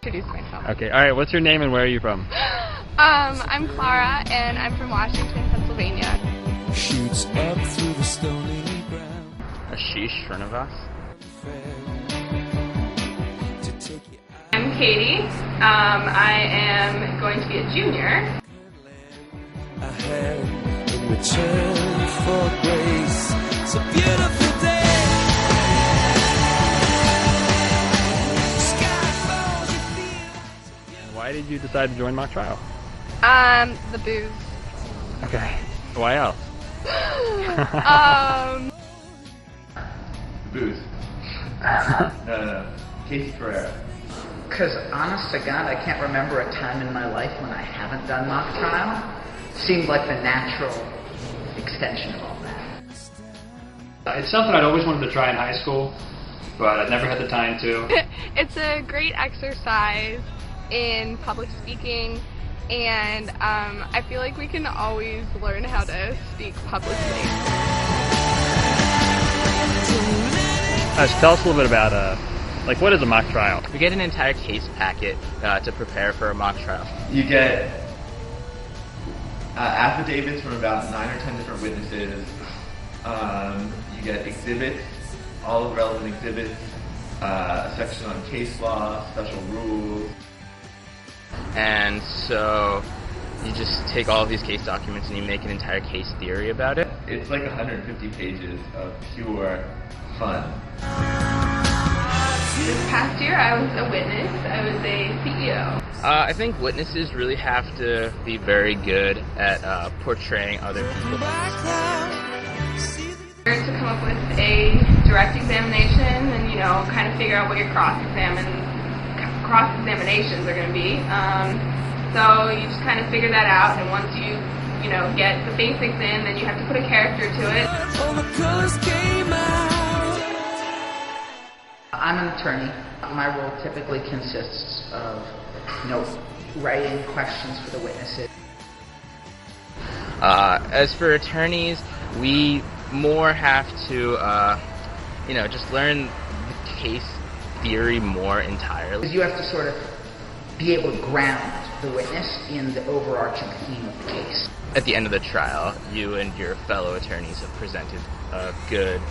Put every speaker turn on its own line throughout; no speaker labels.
introduce myself.
Okay, alright, what's your name and where are you from?
I'm Clara, and I'm from Washington, Pennsylvania.
Shoots up through the stony ground.
Ashish Srinivas.
I'm Katie. I am going to be a junior.
Ahead in return for grace. It's a beautiful day.
Why did you decide to join mock trial?
The booze.
Okay. Why else?
Booze. No. Casey Ferreira.
Because honest to God, I can't remember a time in my life when I haven't done mock trial. Seemed like the natural extension of all that.
It's something I'd always wanted to try in high school, but I'd never had the time to.
It's a great exercise in public speaking, and I feel like we can always learn how to speak publicly.
Tell us a little bit about, what is a mock trial?
We get an entire case packet to prepare for a mock trial.
You get affidavits from about 9 or 10 different witnesses. You get exhibits, all the relevant exhibits, a section on case law, special rules.
And so you just take all of these case documents and you make an entire case theory about it.
It's like 150 pages of pure fun.
This past year I was a witness, I was a CEO.
I think witnesses really have to be very good at portraying other people.
To come up with a direct examination and, kind of figure out what your cross-examinations are going to be. So you just kind of figure that out, and once you get the basics in, then you have to put a character to it.
I'm an attorney. My role typically consists of, writing questions for the witnesses.
As for attorneys, we more have to, just learn the case theory more entirely.
Because you have to sort of be able to ground the witness in the overarching theme of the case.
At the end of the trial, you and your fellow attorneys have presented a good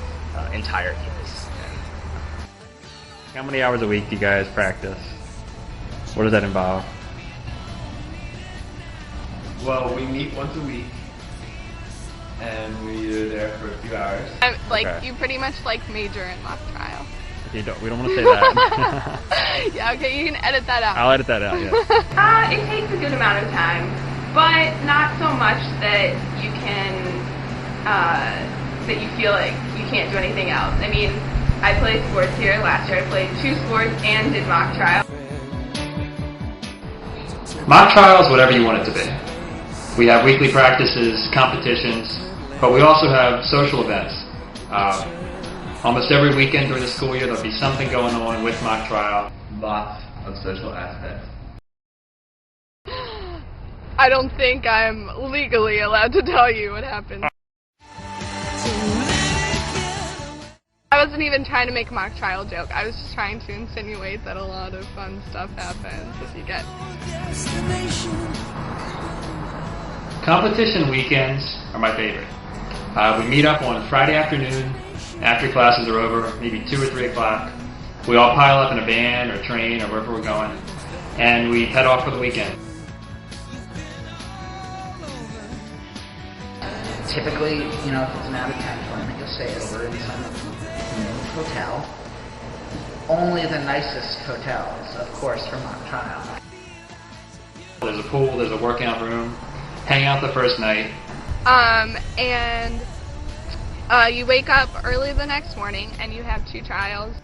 entire case.
How many hours a week do you guys practice? What does that involve?
Well, we meet once a week, and we're there for a few hours.
Okay.
You pretty much major in mock trial.
We don't want to say that.
Yeah, okay, you can edit that out.
I'll edit that out, yeah.
It takes a good amount of time, but not so much that you can, that you feel like you can't do anything else. I mean, I played sports here. Last year I played 2 sports and did mock trial.
Mock trial is whatever you want it to be. We have weekly practices, competitions, but we also have social events. Almost every weekend during the school year there'll be something going on with mock trial.
Lots of social aspects.
I don't think I'm legally allowed to tell you what happened. I wasn't even trying to make a mock trial joke. I was just trying to insinuate that a lot of fun stuff happens as you get.
Competition weekends are my favorite. We meet up on Friday afternoon after classes are over, maybe 2 or 3 o'clock. We all pile up in a van or train or wherever we're going, and we head off for the weekend.
Typically, if it's an out-of-town tournament, you'll stay over in some hotel. Only the nicest hotels, of course, for mock trial.
There's a pool, there's a workout room, hang out the first night.
And you wake up early the next morning and you have 2 trials.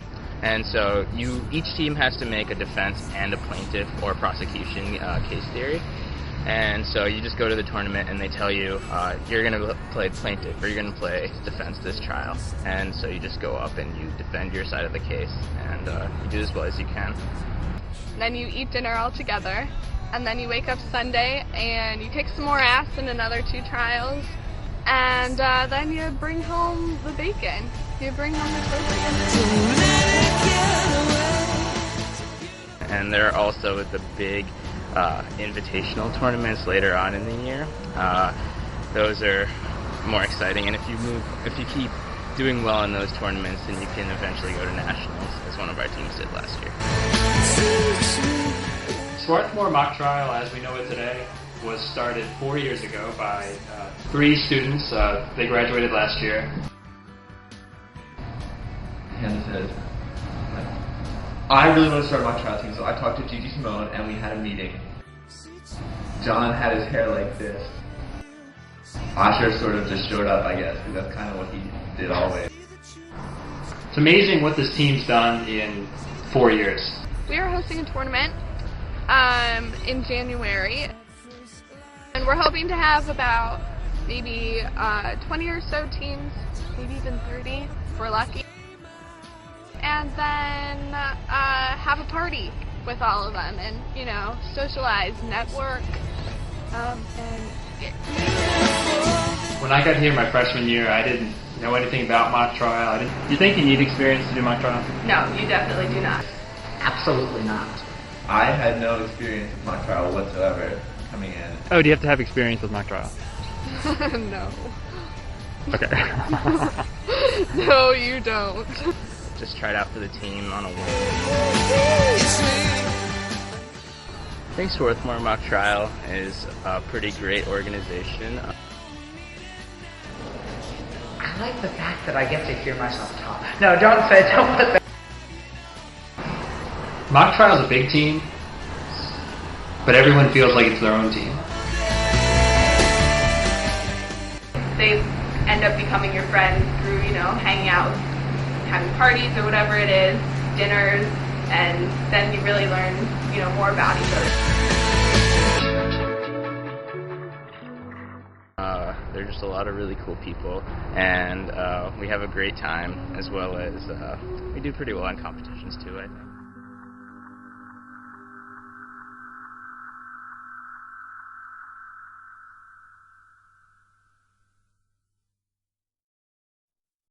And so each team has to make a defense and a plaintiff or prosecution case theory. And so you just go to the tournament and they tell you you're going to play plaintiff or you're going to play defense this trial. And so you just go up and you defend your side of the case, and you do as well as you can.
Then you eat dinner all together, and then you wake up Sunday and you kick some more ass in another 2 trials, and then you bring home the bacon. You bring home the turkey.
And then there are also the big invitational tournaments later on in the year. Those are more exciting, and if you keep doing well in those tournaments, then you can eventually go to nationals, as one of our teams did last year.
Swarthmore Mock Trial, as we know it today, was started 4 years ago by 3 students. They graduated last year.
Hannah said, I really want to start a mock trial team, so I talked to Gigi Simone and we had a meeting. John had his hair like this. Asher sort of just showed up, I guess, because that's kind of what he did always.
It's amazing what this team's done in 4 years.
We are hosting a tournament in January, and we're hoping to have about maybe 20 or so teams, maybe even 30 if we're lucky, and then have a party with all of them, and socialize, network, and
When I got here my freshman year, I didn't know anything about mock trial. Do you think you need experience to do mock trial?
No, you definitely do not.
Absolutely not.
I had no experience with mock trial whatsoever coming in.
Oh, do you have to have experience with mock trial?
No.
Okay.
No, you don't.
Just tried out for the team on a whim. I think Swarthmore Mock Trial is a pretty great organization.
I like the fact that I get to hear myself talk. No, don't put that.
Mock trial is a big team, but everyone feels like it's their own team.
They end up becoming your friends through, hanging out, having parties or whatever it is, dinners, and then you really learn, more about each other.
They're just a lot of really cool people, and we have a great time, as well as we do pretty well in competitions too, I think.